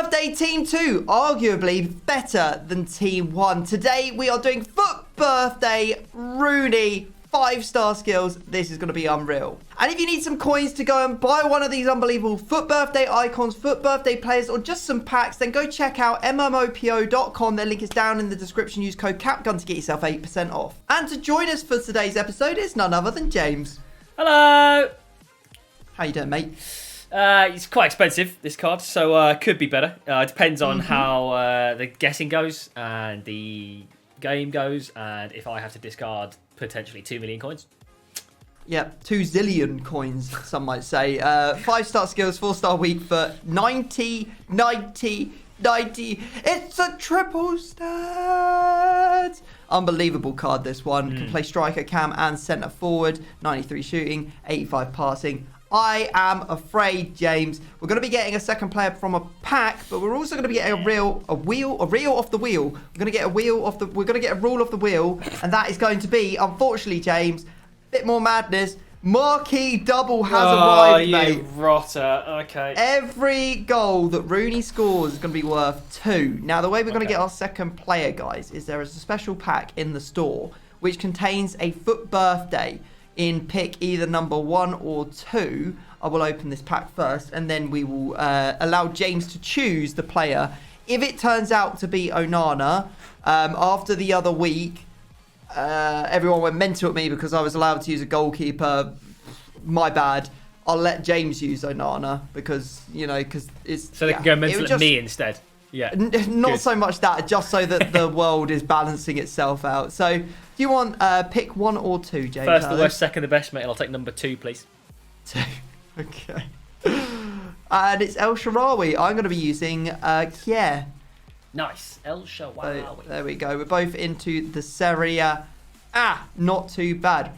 Birthday Team 2, arguably better than Team 1. Today we are doing FUT Birthday Rooney. 5-star skills. This is going to be unreal. And if you need some coins to go and buy one of these unbelievable FUT Birthday icons, FUT Birthday players, or just some packs, then go check out mmopo.com. Their link is down in the description. Use code CAPGUN to get yourself 8% off. And to join us for today's episode is none other than James. Hello. How you doing, mate? It's quite expensive, this card, so could be better. It depends on how the guessing goes and the game goes, and if I have to discard potentially 2 million coins. Yeah, 2 zillion coins, some might say. 5-star skills, 4-star weak for 90, 90, 90. It's a triple stat. Unbelievable card, this one. Can play striker, cam, and centre forward. 93 shooting, 85 passing. I am afraid, James, we're going to be getting a second player from a pack, but we're also going to be getting a reel off the wheel. We're going to get a rule off the wheel, and that is going to be, unfortunately, James, a bit more madness. Marquee double has arrived, mate. Rotter. Okay. Every goal that Rooney scores is going to be worth 2. Now, the way we're going to get our second player, guys, is there is a special pack in the store which contains a FUT Birthday in pick either number 1 or 2. I will open this pack first, and then we will allow James to choose the player. If it turns out to be Onana, after the other week, everyone went mental at me because I was allowed to use a goalkeeper. My bad. I'll let James use Onana because, you know, because it's... So they can go mental at me instead. Yeah. Not so much that, just so that the world is balancing itself out. So, do you want pick 1 or 2, James? First the worst, second the best, mate. I'll take number 2, please. 2. Okay. And it's El Shaarawy. I'm going to be using Kier. Nice. El Shaarawy. So, there we go. We're both into the Serie A. Not too bad.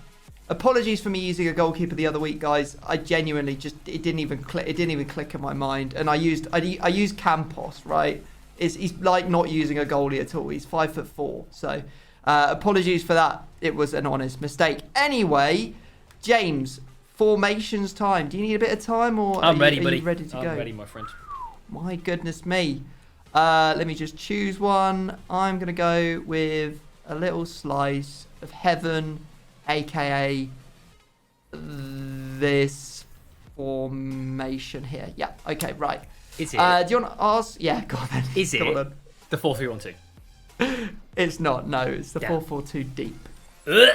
Apologies for me using a goalkeeper the other week, guys. I genuinely just it didn't even click in my mind, and I used Campos, right? He's like not using a goalie at all. He's 5'4", so apologies for that. It was an honest mistake. Anyway, James, formations time. Do you need a bit of time, or I'm ready, buddy. Are you ready to go? I'm ready, my friend. My goodness me. Let me just choose one. I'm gonna go with a little slice of heaven, aka this formation here. Yeah, okay, right. Is it? Do you want to ask? Yeah, go on then. Is it the 4-3-1-2? It's not, no. It's the 4-4-2 deep. Ugh.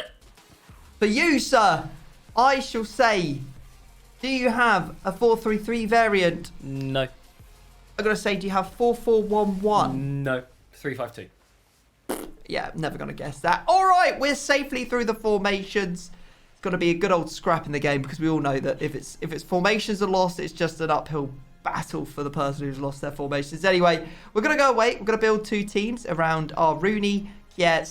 For you, sir, I shall say, do you have a 4-3-3 variant? No. I'm going to say, do you have 4-4-1-1? No. 3-5-2. Yeah, never going to guess that. All right, we're safely through the formations. It's going to be a good old scrap in the game because we all know that if it's formations are lost, it's just an uphill battle for the person who's lost their formations. Anyway, we're going to go away. We're going to build 2 teams around our Rooney / El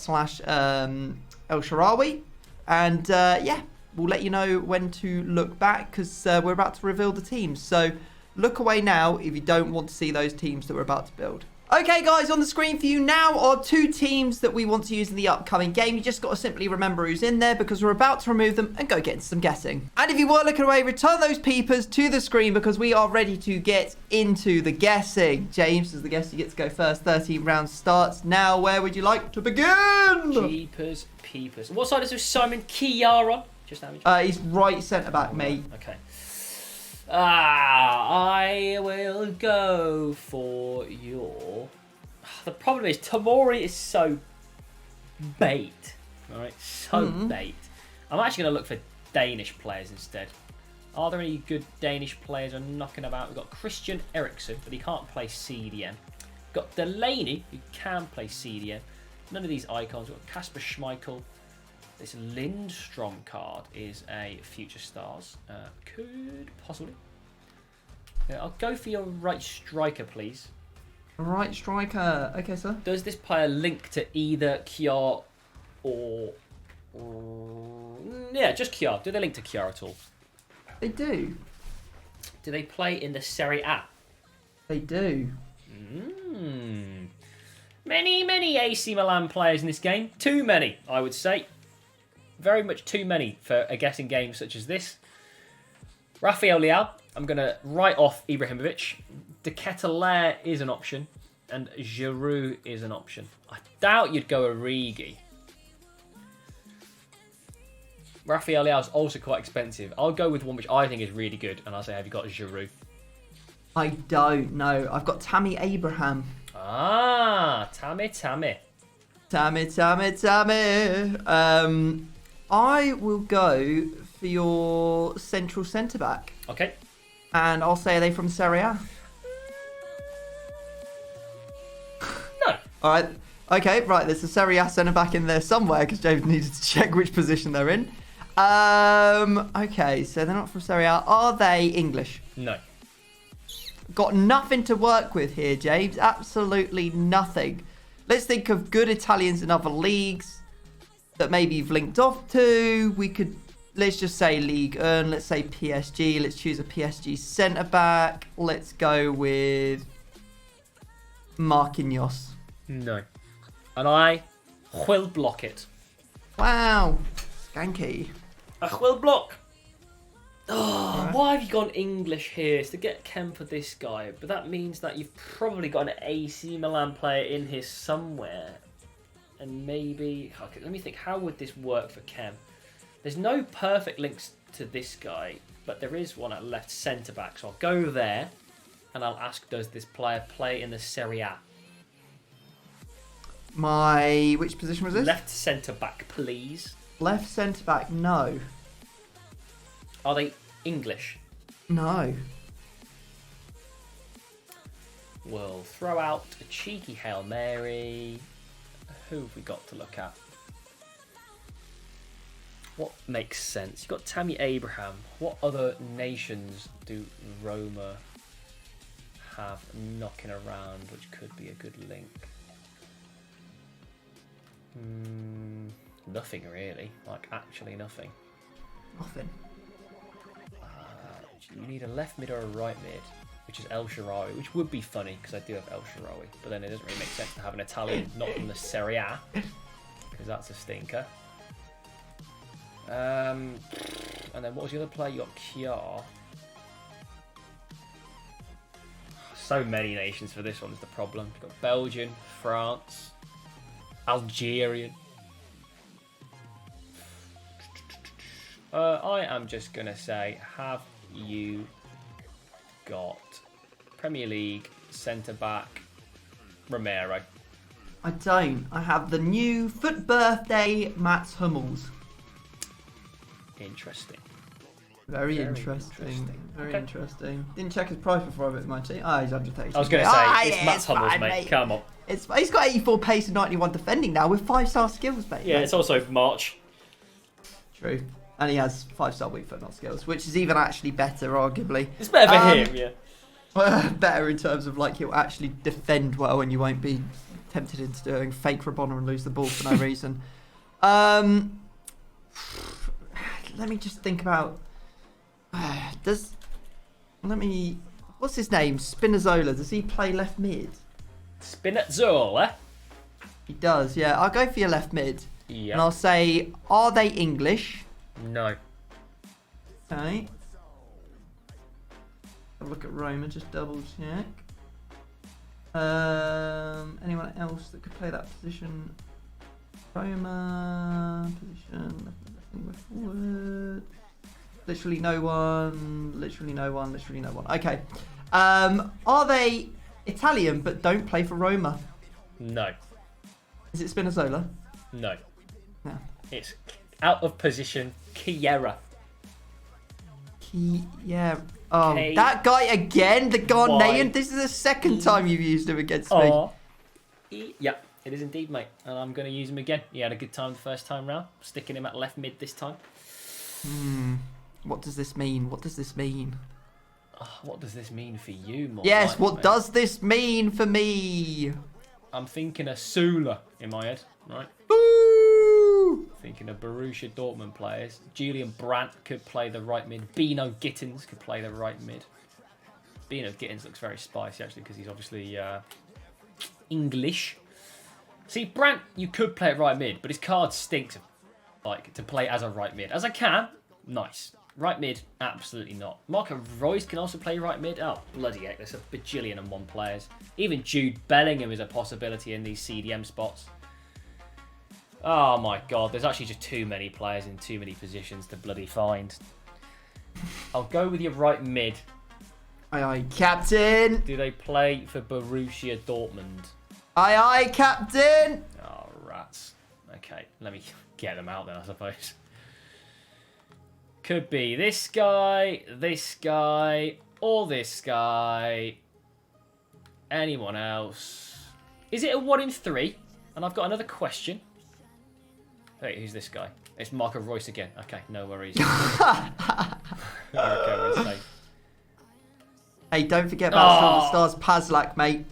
Shaarawy. And yeah, we'll let you know when to look back because we're about to reveal the teams. So look away now if you don't want to see those teams that we're about to build. Okay, guys, on the screen for you now are 2 teams that we want to use in the upcoming game. You just got to simply remember who's in there because we're about to remove them and go get into some guessing. And if you were looking away, return those peepers to the screen because we are ready to get into the guessing. James, as the guest, you get to go first. 13 rounds starts now. Where would you like to begin? Jeepers peepers. What side is Simon Kier on? Just now. He's right centre back, mate. Okay. I will go for your... The problem is, Tamori is so bait. Alright, so bait. I'm actually going to look for Danish players instead. Are there any good Danish players I'm knocking about? We've got Christian Eriksen, but he can't play CDM. We've got Delaney, who can play CDM. None of these icons. We've got Kasper Schmeichel. This Lindstrom card is a Future Stars. Could possibly. Yeah, I'll go for your right striker, please. Right striker. Okay, sir. Does this player link to either Kier or... yeah, just Kier. Do they link to Kier at all? They do. Do they play in the Serie A? They do. Many AC Milan players in this game. Too many, I would say. Very much too many for a guessing game such as this. Rafael Leao. I'm going to write off Ibrahimovic. De Ketelaere is an option, and Giroud is an option. I doubt you'd go Origi. Rafael Leao is also quite expensive. I'll go with one which I think is really good, and I'll say, have you got Giroud? I don't know. I've got Tammy Abraham. Ah, Tammy. Tammy. I will go for your central centre-back. Okay. And I'll say, are they from Serie A? No. All right. Okay, right. There's a Serie A centre-back in there somewhere because James needed to check which position they're in. Okay, so they're not from Serie A. Are they English? No. Got nothing to work with here, James. Absolutely nothing. Let's think of good Italians in other leagues that maybe you've linked off to. Let's just say Ligue 1. Let's say PSG. Let's choose a PSG centre-back. Let's go with Marquinhos. No. And I will block it. Wow. Skanky. I will block. Oh, Right. why have you gone English here? It's to get Kem for this guy, but that means that you've probably got an AC Milan player in here somewhere. And maybe... Okay, let me think, how would this work for Kem? There's no perfect links to this guy, but there is one at left centre-back, so I'll go there, and I'll ask, does this player play in the Serie A? Which position was this? Left centre-back, please. Left centre-back, no. Are they English? No. We'll throw out a cheeky Hail Mary. Who have we got to look at? What makes sense? You've got Tammy Abraham. What other nations do Roma have knocking around, which could be a good link? Nothing really. Like, actually nothing. Nothing. You need a left mid or a right mid, which is El Shaarawy, which would be funny because I do have El Shaarawy, but then it doesn't really make sense to have an Italian not from the Serie A because that's a stinker. And then what was the other player? You got Kiar. So many nations for this one is the problem. You've got Belgian, France, Algerian. I am just going to say, have you got Premier League centre-back Romero? I don't. I have the new FUT birthday Mats Hummels. Interesting. Very interesting. Very Okay. interesting. Didn't check his price before I put my team. Oh, he's 130. I was going to say, it's Mats Hummels, mate. Come on. He's got 84 pace and 91 defending now with 5-star skills, mate. Yeah, it's also March. True. And he has 5-star weak foot, not skills, which is even actually better, arguably. It's better for him, yeah. Better in terms of, like, he'll actually defend well and you won't be tempted into doing fake Rabona and lose the ball for no reason. Let me just think about... What's his name? Spinazzola. Does he play left mid? Spinazzola? He does, yeah. I'll go for your left mid. Yeah. And I'll say, are they English? No. Okay. Have a look at Roma, just double check. Anyone else that could play that position? Roma, position, left forward. Literally no one, literally no one, literally no one. Okay. Are they Italian but don't play for Roma? No. Is it Spinazzola? No. No. It's out of position, Chiera. Yeah. Oh, K- that guy again, the Ghanaian. Y- This is the second time you've used him against me. Yeah, it is indeed, mate. And I'm going to use him again. He had a good time the first time round. Sticking him at left mid this time. What does this mean? What does this mean? What does this mean for you, more Yes, likely, what mate? does this mean for me? I'm thinking of Sula in my head, right? Boo! Thinking of Borussia Dortmund players. Julian Brandt could play the right mid. Bino Gittins could play the right mid. Bino Gittins looks very spicy, actually, because he's obviously English. See, Brandt, you could play at right mid, but his card stinks, like, to play as a right mid. As I can, nice. Right mid, absolutely not. Marco Royce can also play right mid. Oh, bloody heck, there's a bajillion and one players. Even Jude Bellingham is a possibility in these CDM spots. Oh my god, there's actually just too many players in too many positions to bloody find. I'll go with your right mid. Aye, aye, Captain. Do they play for Borussia Dortmund? Aye, aye, Captain. Oh, rats. Okay, let me get them out then, I suppose. Could be this guy, or this guy. Anyone else? Is it a 1 in 3? And I've got another question. Wait, who's this guy? It's Marco Royce again. Okay, no worries. Okay, we're safe. Hey, don't forget about Silver Stars Paslak, mate.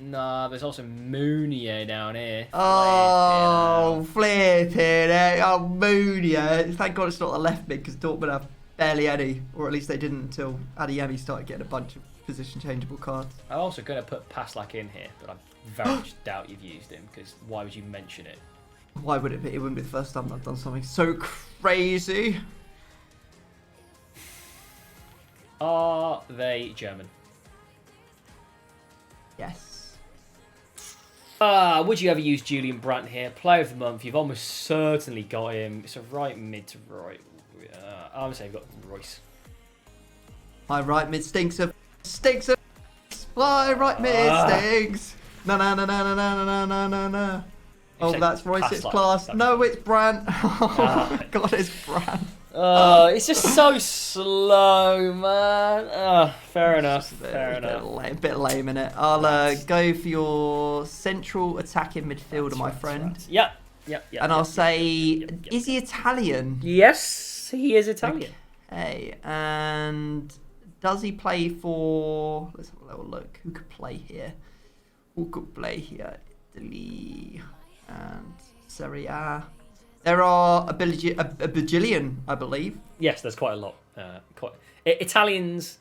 Nah, there's also Mounier down here. Oh, flipping it. Oh, Mounier. Thank God it's not the left mid because Dortmund have barely any, or at least they didn't until Adeyemi started getting a bunch of position changeable cards. I'm also going to put Paslak in here, but I very much doubt you've used him because why would you mention it? Why would it be? It wouldn't be the first time I've done something so crazy. Are they German? Yes. Would you ever use Julian Brandt here? Player of the month. You've almost certainly got him. It's a right mid to right. I'm going to say you've got Royce. My right mid stinks of. My right mid stinks. No. Oh, that's Royce's class. No, it's Brandt. Oh, my God, it's Brandt. It's just so slow, man. Fair enough. A bit lame, innit? I'll go for your central attacking midfielder, my friend. Yep. And I'll say, is he Italian? Yes, he is Italian. Okay, and does he play for... Let's have a little look. Who could play here? Italy and Serie A. There are a bajillion, I believe. Yes, there's quite a lot. Italians,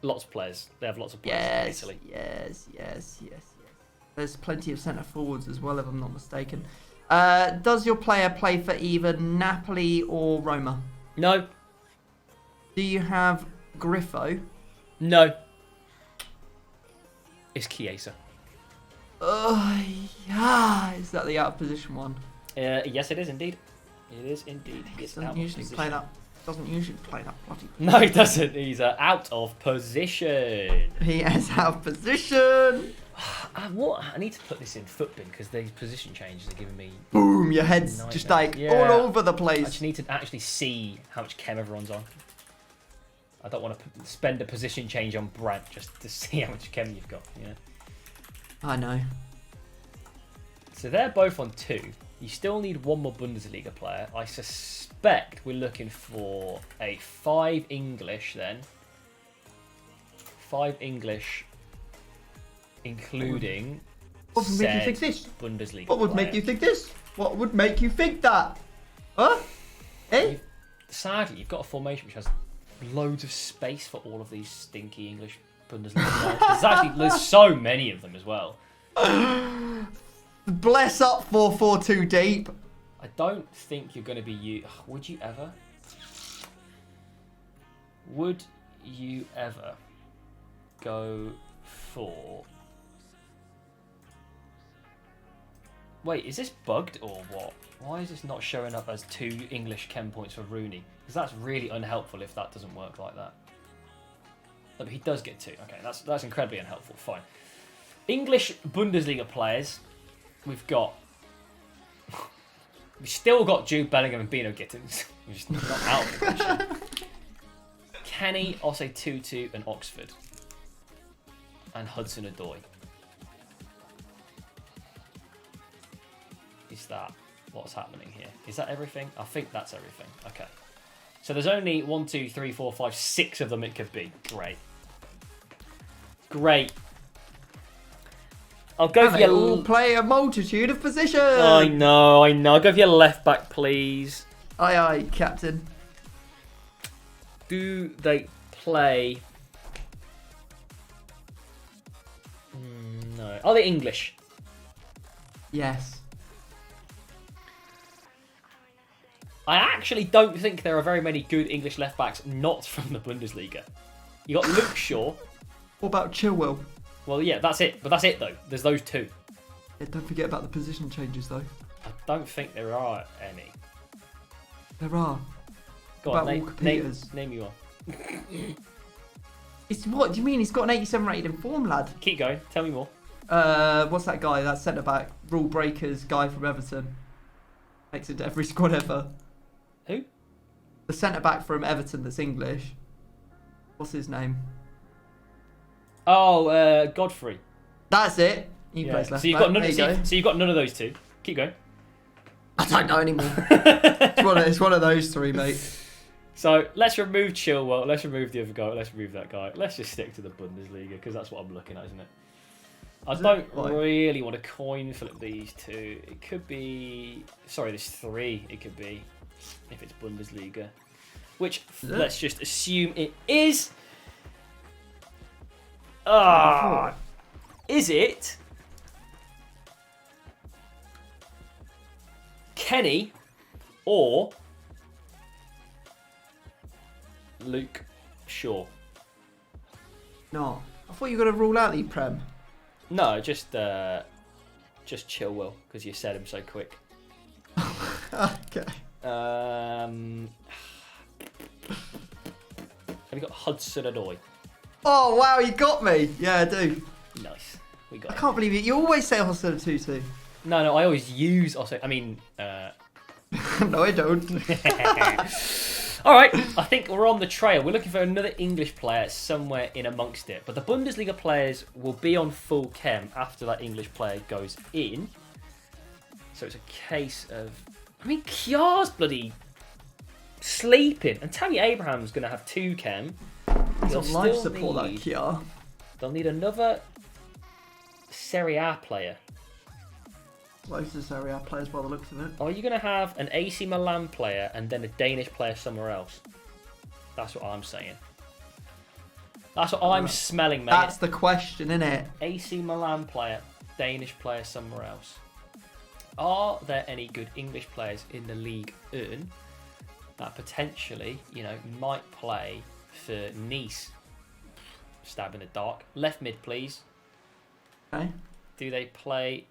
lots of players. They have lots of players in Italy. Yes. There's plenty of centre forwards as well, if I'm not mistaken. Does your player play for either Napoli or Roma? No. Do you have Griffo? No. It's Chiesa. Yeah. Is that the out of position one? Yes, it is indeed. It is indeed. Doesn't usually play that bloody. No, he doesn't. He's out of position. He is out of position. I need to put this in FUT bin because these position changes are giving me. Boom! Your head's just like all over the place. I just need to actually see how much chem everyone's on. I don't want to spend a position change on Brandt just to see how much chem you've got. Yeah. I know. So they're both on 2. You still need one more Bundesliga player. I suspect we're looking for a 5 English then. 5 English, including what would make you think this? Bundesliga What would make you think this? What would make you think that? Huh? Eh? Sadly, you've got a formation which has loads of space for all of these stinky English Bundesliga players. There's so many of them as well. Bless up 4-4-2 deep. I don't think you're going to be you. Would you ever? Would you ever go for? Wait, is this bugged or what? Why is this not showing up as 2 English chem points for Rooney? Because that's really unhelpful if that doesn't work like that. No, but he does get 2. Okay, that's incredibly unhelpful. Fine. English Bundesliga players. We've still got Jude Bellingham and Bino Gittins. We're just not out of the question. Kenny, I'll say Tutu and Oxford. And Hudson-Odoi. Is that what's happening here? Is that everything? I think that's everything. Okay. So there's only 1, 2, 3, 4, 5, 6 of them it could be. Great. I'll go for your... all play a multitude of positions. I know. I'll go for your left back, please. Aye, Captain. Do they play... No. Are they English? I actually don't think there are very many good English left backs not from the Bundesliga. You got Luke Shaw. What about Chilwell? Well, yeah, that's it. But that's it, though. There's those two. Yeah, don't forget about the position changes, though. I don't think there are any. There are. Go What on, about Walker Peters? name you one. It's what do you mean? He's got an 87 rated in form, lad. Keep going. Tell me more. What's that guy? That centre back, rule breakers guy from Everton. Makes it to every squad ever. Who? The centre back from Everton that's English. What's his name? Oh, Godfrey. That's it. He plays left So you've back. got none. There you go. So you've got none of those two. Keep going. I don't know anymore. it's one of those three, mate. So let's remove Chilwell. Let's remove the other guy. Let's remove that guy. Let's just stick to the Bundesliga because that's what I'm looking at, isn't it? I don't really want to coin flip these two. It could be. Sorry, there's three. It could be if it's Bundesliga, which let's just assume it is. Is it Kenny or Luke Shaw? No, I thought you were going to rule out the Prem. No, just Chilwell because you said him so quick. Okay. Have you got Hudson-Odoi? Oh wow, you got me. Yeah, I do. Nice. We got I it. can't believe it. You always say Hostel Tutu. No, I always use. No, No, I don't. all right, I think we're on the trail. We're looking for another English player somewhere in amongst it. But the Bundesliga players will be on full chem after that English player goes in. So it's a case of... I mean, Kjaer's bloody sleeping. And Tammy Abraham's going to have 2 chem. He's They'll on life still support, that need- Kia. They'll need another Serie A player. Loads of Serie A players by the looks of it. Are you going to have an AC Milan player and then a Danish player somewhere else? That's what I'm saying. That's what I'm smelling, mate. That's the question, innit? AC Milan player, Danish player somewhere else. Are there any good English players in the League 1 that potentially, might play for Nice? Stab in the dark. Left mid, please. Okay. Do they play...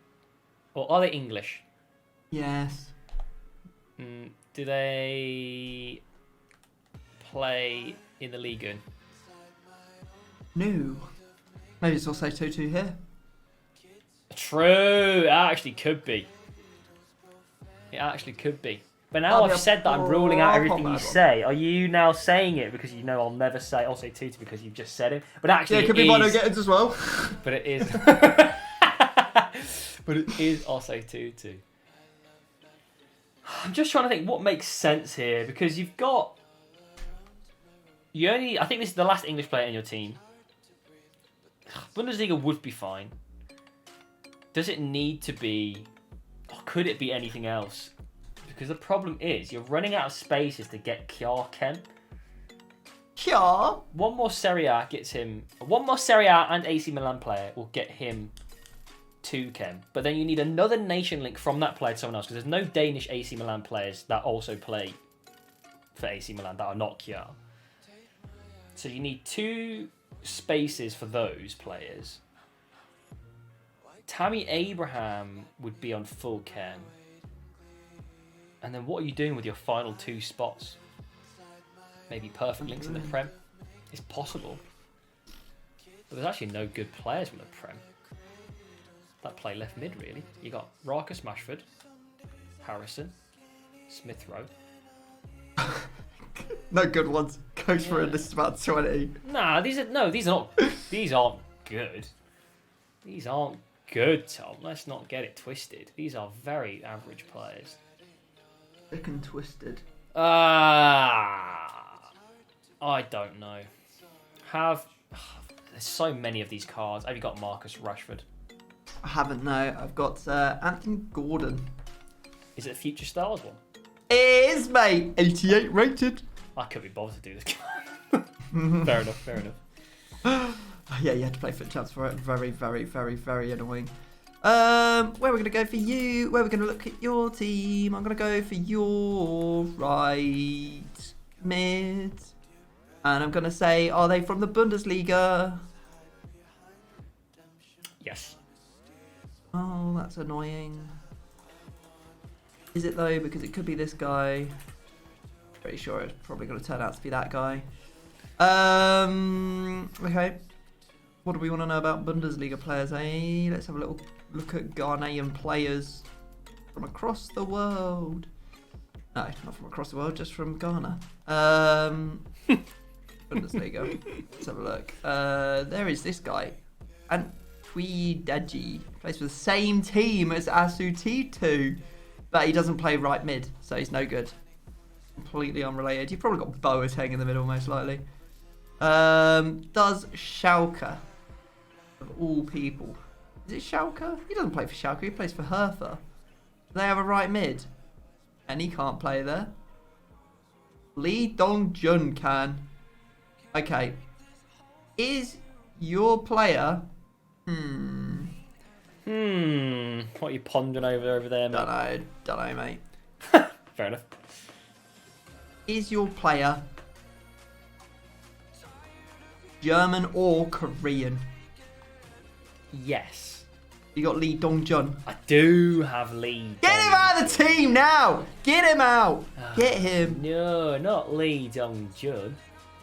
Or are they English? Yes. Do they play in the League 1? No. Maybe it's also Tutu here. True. It actually could be. It actually could be. But now I've said that I'm ruling out everything you say. Are you now saying it because you know I'll never say... I'll say Tutu because you've just said it. But actually Yeah, it could be Mono Gettins as well. But it is... But it is also Tutu. I'm just trying to think what makes sense here because you've got... I think this is the last English player in your team. Bundesliga would be fine. Does it need to be... Or could it be anything else? Because the problem is you're running out of spaces to get Kjaer Chem. Kia? One more Serie A gets him... One more Serie A and AC Milan player will get him 2 chem. But then you need another nation link from that player to someone else because there's no Danish AC Milan players that also play for AC Milan that are not Kjaer. So you need 2 spaces for those players. Tammy Abraham would be on full chem. And then what are you doing with your final 2 spots? Maybe perfect links in the Prem. It's possible. But there's actually no good players from the Prem that play left mid, really. You got Marcus Rashford, Harrison, Smith Rowe. No good ones. Goes for a list about 20. Nah, these aren't good. These aren't good, Tom. Let's not get it twisted. These are very average players. Thick and twisted. I don't know. There's so many of these cards. Have you got Marcus Rashford? I haven't, no. I've got Anthony Gordon. Is it a Future Stars one? It is, mate. 88 rated. I couldn't be bothered to do this. Fair enough. Yeah, you had to play FUT champs for it. Very, very, very, very annoying. Where are we going to go for you? Where are we going to look at your team? I'm going to go for your right mid. And I'm going to say, are they from the Bundesliga? Yes. Oh, that's annoying. Is it though? Because it could be this guy. Pretty sure it's probably going to turn out to be that guy. Okay. What do we want to know about Bundesliga players, eh? Let's have a little look at Ghanaian players from across the world. No, not from across the world, just from Ghana. Bundesliga. Let's have a look. There is this guy. And Tweedaji plays for the same team as Asutitu, but he doesn't play right mid, so he's no good. Completely unrelated. You've probably got Boateng in the middle, most likely. Does Schalke, of all people, is it Schalke? He doesn't play for Schalke. He plays for Hertha. They have a right mid, and he can't play there. Lee Dong-jun can. Okay. Is your player? What are you pondering over there, mate? Don't know, mate. Fair enough. Is your player German or Korean? Yes. You got Lee Dong-jun. I do have Lee. Get him out of the team now! Get him out! Get him. No, not Lee Dong-jun.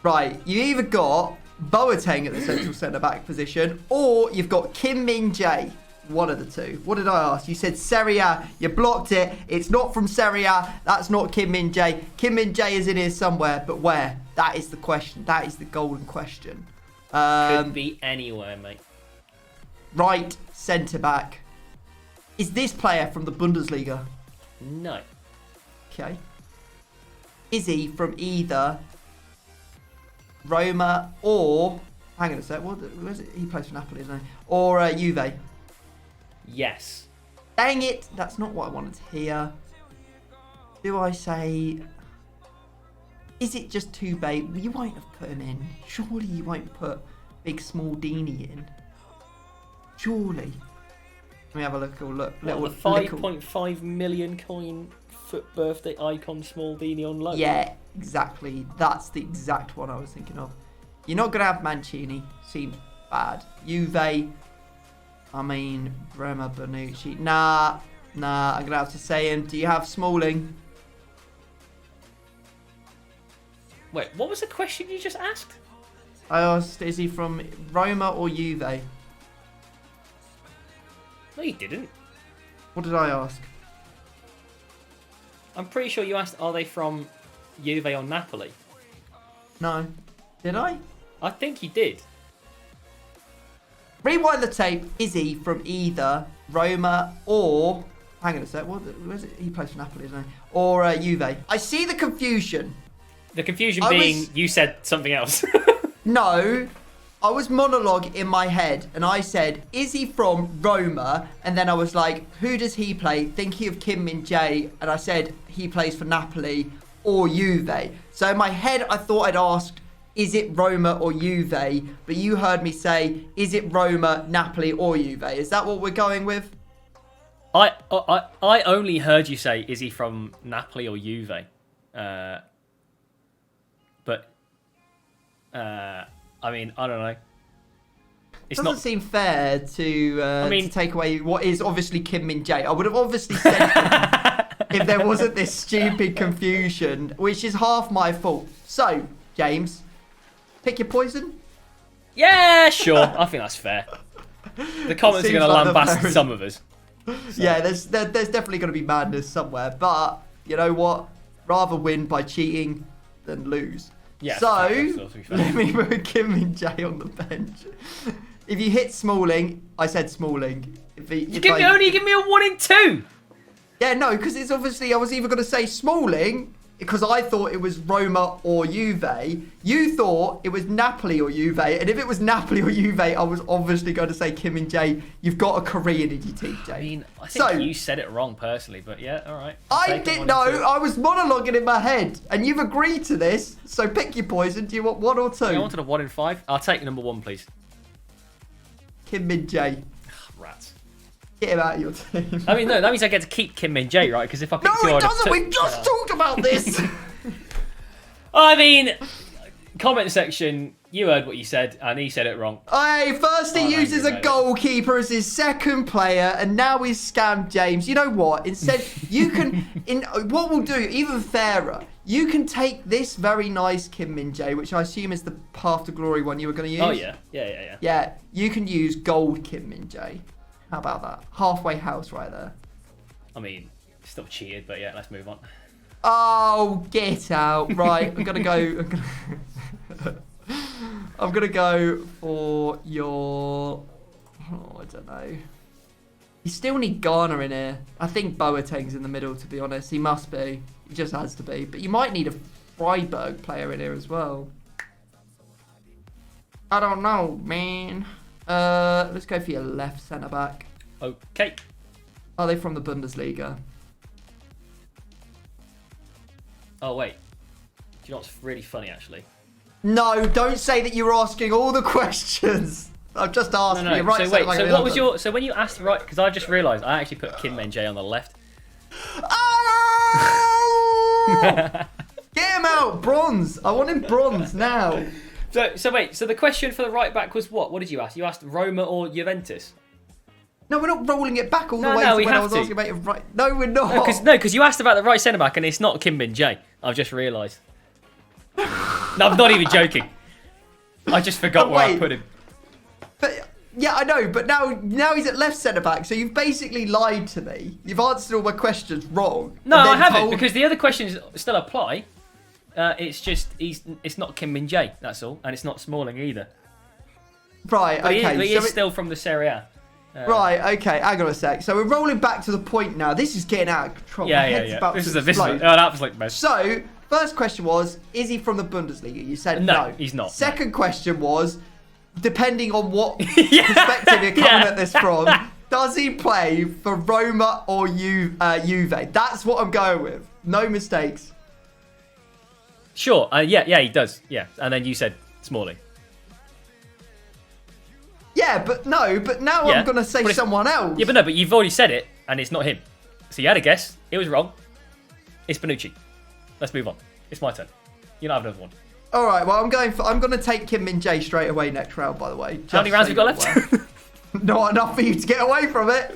Right, you either got Boateng at the central centre-back position, or you've got Kim Min-jae. One of the two. What did I ask? You said Serie A. You blocked it. It's not from Serie A. That's not Kim Min-jae. Kim Min-jae is in here somewhere, but where? That is the question. That is the golden question. Could be anywhere, mate. Right centre-back. Is this player from the Bundesliga? No. Okay. Is he from either Roma or... Hang on a sec. Where is it? He plays for Napoli, isn't he? Or Juve? Yes. Dang it. That's not what I wanted to hear. Do I say... Is it just too bait? You won't have put him in. Surely you won't put Big Small Dini in. Surely. Let me have a look. Look. The 5.5 million coin FUT birthday icon Small Dini on loan. Yeah, exactly. That's the exact one I was thinking of. You're not going to have Mancini. Seems bad. Juve. I mean, Roma, Bonucci. Nah. I'm going to have to say him. Do you have Smalling? Wait, what was the question you just asked? I asked, is he from Roma or Juve? No, you didn't. What did I ask? I'm pretty sure you asked, are they from Juve or Napoli? No. Did I? I think you did. Rewind the tape. Is he from either Roma or... Hang on a sec. Where's it? He plays for Napoli, isn't he? Or Juve. I see the confusion. The confusion being you said something else. No. I was monologue in my head and I said, is he from Roma? And then I was like, who does he play? Thinking of Kim Min-jae. And I said, he plays for Napoli or Juve. So in my head, I thought I'd asked, is it Roma or Juve? But you heard me say, is it Roma, Napoli or Juve? Is that what we're going with? I only heard you say, is he from Napoli or Juve? I mean, I don't know. It doesn't seem fair to take away what is obviously Kim Min-jae. I would have obviously said if there wasn't this stupid confusion, which is half my fault. So, James, pick your poison. Yeah, sure. I think that's fair. The comments are going to lambast some of us. So. Yeah, there's definitely going to be madness somewhere. But, you know what? Rather win by cheating than lose. Yeah, so, let me put Kim Min-jae on the bench. If you hit Smalling, I said Smalling. You only give me a 1 in 2. Yeah, no, because it's obviously, I was either going to say Smalling, because I thought it was Roma or Juve. You thought it was Napoli or Juve. And if it was Napoli or Juve, I was obviously going to say Kim Min-jae. You've got a Korean in your team, Jay. I mean, I think you said it wrong personally, but yeah, all right. I didn't know. I was monologuing in my head. And you've agreed to this. So pick your poison. Do you want 1 or 2? I wanted a 1 in 5. I'll take number 1, please. Kim Min-jae. Rats. Get him out of your team. I mean, no, that means I get to keep Kim Min Jae, right? Because if I pick No, two, it doesn't. We've just talked about this. I mean, comment section. You heard what you said, and he said it wrong. Hey, first he uses a goalkeeper as his second player, and now he's scammed James. You know what? Instead, you can... what we'll do, even fairer, you can take this very nice Kim Min Jae, which I assume is the Path to Glory one you were going to use. Oh, yeah. Yeah. Yeah, you can use gold Kim Min Jae. How about that? Halfway house right there. I mean, still cheated, but yeah, let's move on. Oh, get out. Right, I'm going to go... I'm going to go for your... Oh, I don't know. You still need Garner in here. I think Boateng's in the middle, to be honest. He must be. He just has to be. But you might need a Freiburg player in here as well. I don't know, man. Let's go for your left centre-back. Okay. Are they from the Bundesliga? Oh, wait. Do you know what's really funny, actually? No, don't say that you were asking all the questions. I've just asked No. you. Right, so wait, so what was your... So when you asked right... Because I just realised I actually put Kim Min Jae on the left. Oh! Get him out, bronze. I want him bronze now. So wait, so the question for the right back was what? What did you ask? You asked Roma or Juventus? No, we're not rolling it back all the way no, to we when I have was to. asking about your right. No, we're not. No, because you asked about the right centre back and it's not Kim Min Jae. I've just realised. No, I'm not even joking. I just forgot where I put him. But, yeah, I know, but now he's at left centre back, so you've basically lied to me. You've answered all my questions wrong. No, I haven't, because the other questions still apply. It's just it's not Kim Min Jae, that's all, and it's not Smalling either. Right, But okay. he is still from the Serie A. Right, okay, hang on a sec. So we're rolling back to the point now. This is getting out of control. Yeah. This is that was like best. So, first question was, is he from the Bundesliga? You said no. He's not. Second question was, depending on what perspective you're coming at this from, does he play for Roma or Juve? That's what I'm going with. No mistakes. Sure, yeah, he does. Yeah, and then you said Smalling. Yeah, but now I'm going to say someone else. Yeah, but you've already said it, and it's not him. So you had a guess. It was wrong. It's Bonucci. Let's move on. It's my turn. You don't have another one. All right, well, I'm going to take Kim Min Jae straight away next round, by the way. How many rounds have we got left? Not enough for you to get away from it.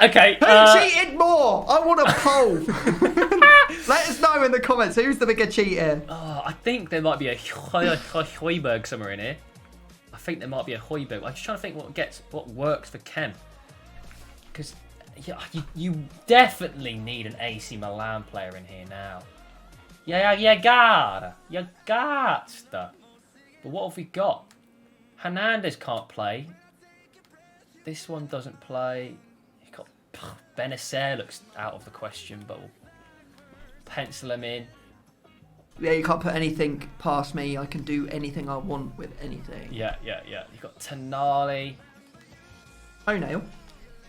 Okay. Who cheated more? I want a poll. Let us know in the comments who's the bigger cheater. I think there might be a Heuberg somewhere in here. I think there might be a Heuberg. I'm just trying to think what works for Ken. Because you definitely need an AC Milan player in here now. Yeah, you got to. But what have we got? Hernandez can't play. This one doesn't play. You got Benacer looks out of the question, but we'll pencil him in. Yeah, you can't put anything past me. I can do anything I want with anything. Yeah. You've got Tonali. O'Neill.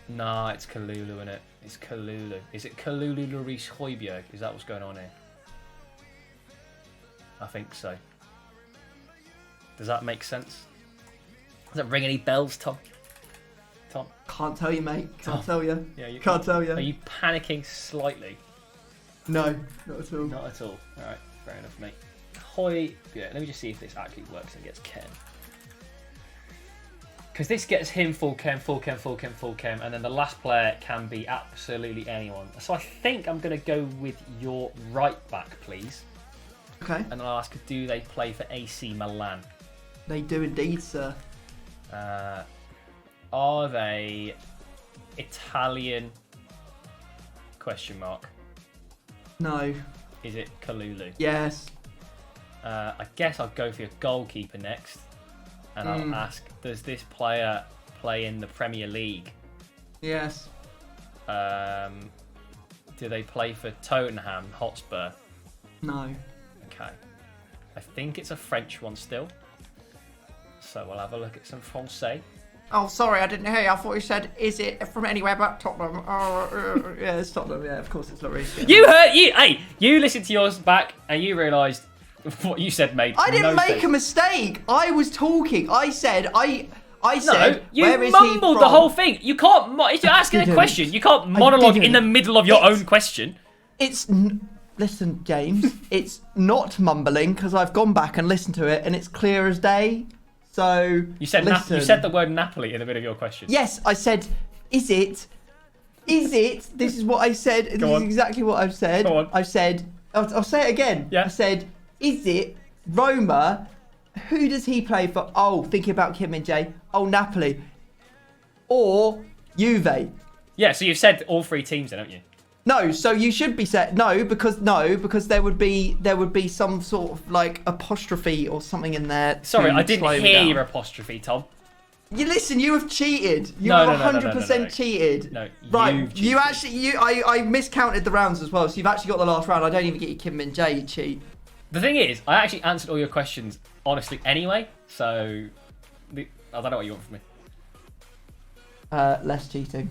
Nah, it's Kalulu, isn't it? It's Kalulu. Is it Kalulu Lloris Heuberg? Is that what's going on here? I think so. Does that make sense? Does that ring any bells, Tom? Can't tell you, mate. Can't tell you. Yeah, you can't tell you. Are you panicking slightly? No, not at all. Not at all. All right, fair enough, mate. Yeah, let me just see if this actually works and gets Ken. Because this gets him full Ken, and then the last player can be absolutely anyone. So I think I'm going to go with your right back, please. Okay. And I'll ask, do they play for AC Milan? They do indeed, sir. Are they Italian? Question mark. No. Is it Kalulu? Yes. I guess I'll go for your goalkeeper next. And I'll ask, does this player play in the Premier League? Yes. Do they play for Tottenham Hotspur? No. Okay. I think it's a French one still. So we'll have a look at some Francais. Oh, sorry, I didn't hear you. I thought you said, is it from anywhere but Tottenham? Oh, yeah, it's Tottenham. Yeah, of course it's Lloris. Yeah. You listened to yours back and you realised what you said made I didn't no make sense. a mistake. I was talking. I said, I I said, you where is he mumbled the from? whole thing. You can't. If you're asking a question, you can't monologue in the middle of your own question. Listen, James. It's not mumbling because I've gone back and listened to it, and it's clear as day. So you said listen. you said the word Napoli in the middle of your question. Yes, I said, is it? Is it? This is what I said. This is exactly what I've said. Go on. I've said. I'll say it again. Yeah. I said, is it Roma? Who does he play for? Oh, thinking about Kim and Jay. Oh, Napoli. Or Juve. Yeah, so you've said all three teams then, haven't you? No, so you should be set. No, because there would be some sort of like apostrophe or something in there. Sorry, I slow didn't me hear down. your apostrophe, Tom. You listen. You have cheated. You No, have no, 100% cheated. No, right. you've cheated. You actually. I miscounted the rounds as well. So you've actually got the last round. I don't even get you Kim Min Jae. You cheat. The thing is, I actually answered all your questions honestly anyway. So I don't know what you want from me. Less cheating.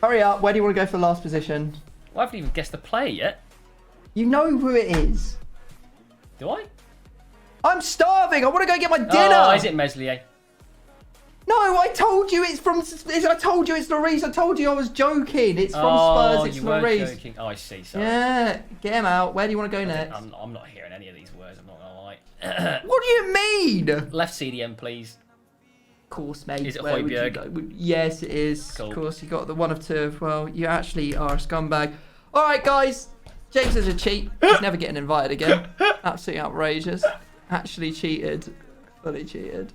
Hurry up. Where do you want to go for the last position? Well, I haven't even guessed the player yet. You know who it is. Do I? I'm starving. I want to go get my dinner. Oh, is it Meslier? No, I told you it's from. I told you it's Lloris. I told you I was joking. It's from Spurs. It's you were Lloris. joking. Oh, I see. Sorry. Yeah, get him out. Where do you want to go next? I'm not hearing any of these words. I'm not gonna lie. What do you mean? Left CDM, please. Of course, mate. Is it Where would you Højbjerg? go? Yes, it is. Cool. Of course, you got the one of two. Well, you actually are a scumbag. All right, guys. James is a cheat. He's never getting invited again. Absolutely outrageous. Actually cheated. Fully cheated.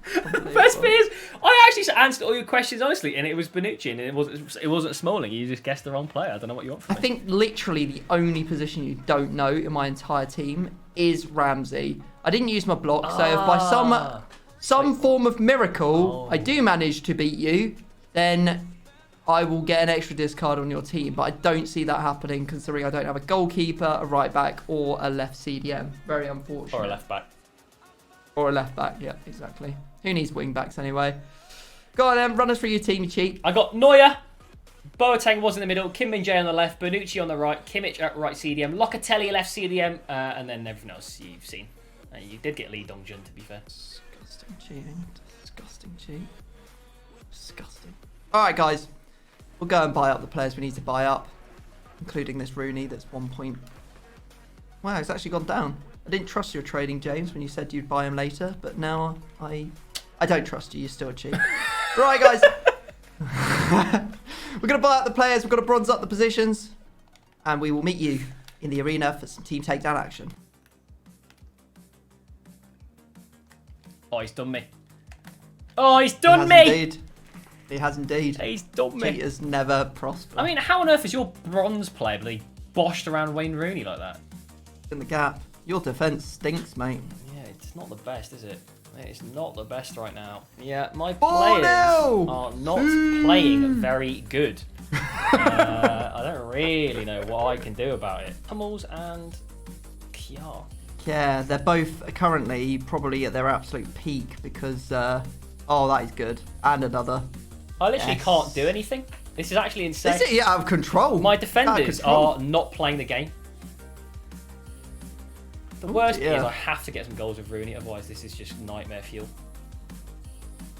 Best bit is, I actually answered all your questions honestly, and it was Bonucci, and it wasn't Smalling. You just guessed the wrong player. I don't know what you want from I me. think literally the only position you don't know in my entire team is Ramsey. I didn't use my block, so if by some form of miracle I do manage to beat you, then I will get an extra discard on your team. But I don't see that happening, considering I don't have a goalkeeper, a right back, or a left CDM. Very unfortunate. Or a left back. Or a left back, yeah, exactly. Who needs wing backs anyway? Go on then, run us through your team, you cheat. I got Neuer. Boateng was in the middle. Kim Min-jae on the left. Bonucci on the right. Kimmich at right CDM. Locatelli left CDM. And then everything else you've seen. You did get Lee Dong-jun, to be fair. Disgusting cheating. Disgusting cheat. Disgusting. Alright, guys. We'll go and buy up the players we need to buy up. Including this Rooney that's 1 point. Wow, it's actually gone down. I didn't trust your trading, James, when you said you'd buy him later, but now I don't trust you. You're still a cheat. Right, guys. We're going to buy up the players. We're going to bronze up the positions. And we will meet you in the arena for some team takedown action. Oh, he's done me. Oh, he's done me! Indeed. He has indeed. He's done me. Cheaters never prosper. I mean, how on earth is your bronze player bloody boshed around Wayne Rooney like that? In the gap. Your defence stinks, mate. Yeah, it's not the best, is it? It's not the best right now. Yeah, my 4-0! players are not playing very good. I don't really know what I can do about it. Hummels and Kjaer. Yeah, they're both currently probably at their absolute peak because, oh, that is good. And another. I literally Yes. can't do anything. This is actually insane. This is out of control. My Out of defenders control. are not playing the game. The worst dear. is I have to get some goals with Rooney, otherwise this is just nightmare fuel.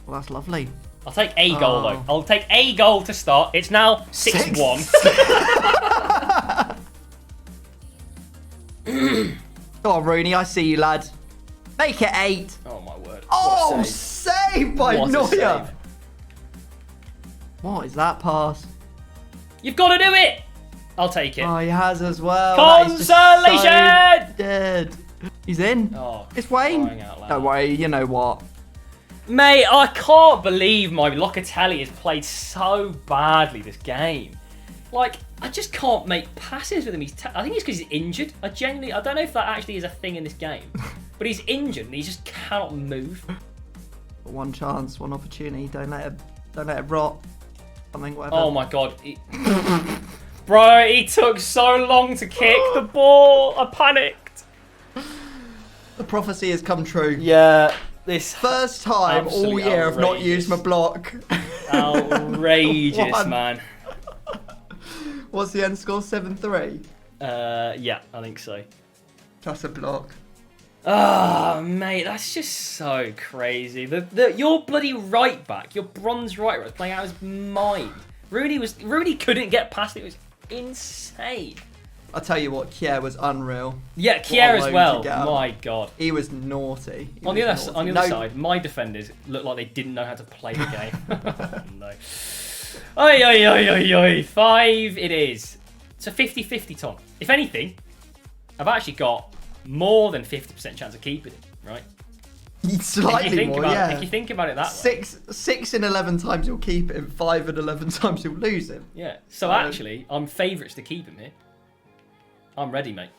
Well, that's lovely. I'll take a goal though. I'll take a goal to start. It's now 6-1. Go on, Rooney. I see you, lad. Make it 8. Oh my word. Oh, What a save. save by What a Neuer. save. What is that pass? You've got to do it! I'll take it. Oh, he has as well. That is just Consolation! so dead. He's in. Oh, It's Wayne. crying out loud. Don't worry. You know what? Mate, I can't believe my Locatelli has played so badly this game. Like, I just can't make passes with him. I think it's because he's injured. I don't know if that actually is a thing in this game. But he's injured and he just cannot move. One chance, one opportunity. Don't let it rot. Something, whatever. Oh my god. Bro, he took so long to kick the ball. I panicked. The prophecy has come true. Yeah, this First time all absolutely year I've not outrageous. used my block. Outrageous, One. man. What's the end score? 7-3. Yeah, I think so. Plus a block. Oh, mate, that's just so crazy. Your bloody right back, your bronze right back, was playing out his mind. Rooney couldn't get past it. It was insane. I'll tell you what, Kier was unreal. Yeah, Kier as well. My God. He was naughty. On the other side, my defenders looked like they didn't know how to play the game. No. Oi, oi, oi, oi, oi. 5 it is. It's a 50-50, Tom. If anything, I've actually got more than 50% chance of keeping it, right? Slightly more, yeah. If you think about it that way. 6 in 11 times you'll keep him, 5 in 11 times you'll lose him. Yeah, so actually, I'm favourites to keep him here. I'm ready, mate.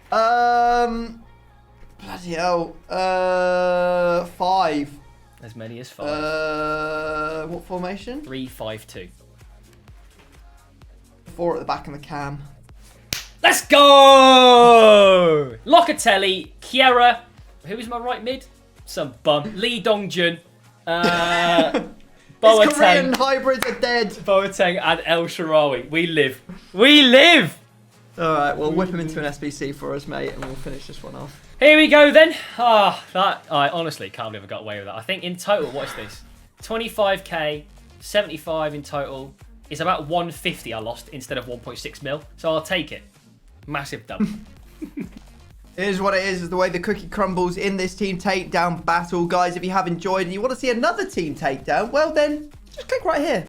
Bloody hell. 5. As many as 5. What formation? 3-5-2. 4 at the back of the cam. Let's go! Locatelli, Kiera. Who is my right mid? Some bum. Lee Dongjun. His Korean hybrids are dead. Boateng and El Shaarawy. We live. We live! Alright, well, whip him into an SBC for us, mate, and we'll finish this one off. Here we go, then. I honestly can't believe I got away with that. I think in total, what is this? 25k, 75 in total. It's about 150 I lost instead of 1.6 mil. So I'll take it. Massive dub. It is what it is the way the cookie crumbles in this team takedown battle. Guys, if you have enjoyed and you want to see another team takedown, well then, just click right here.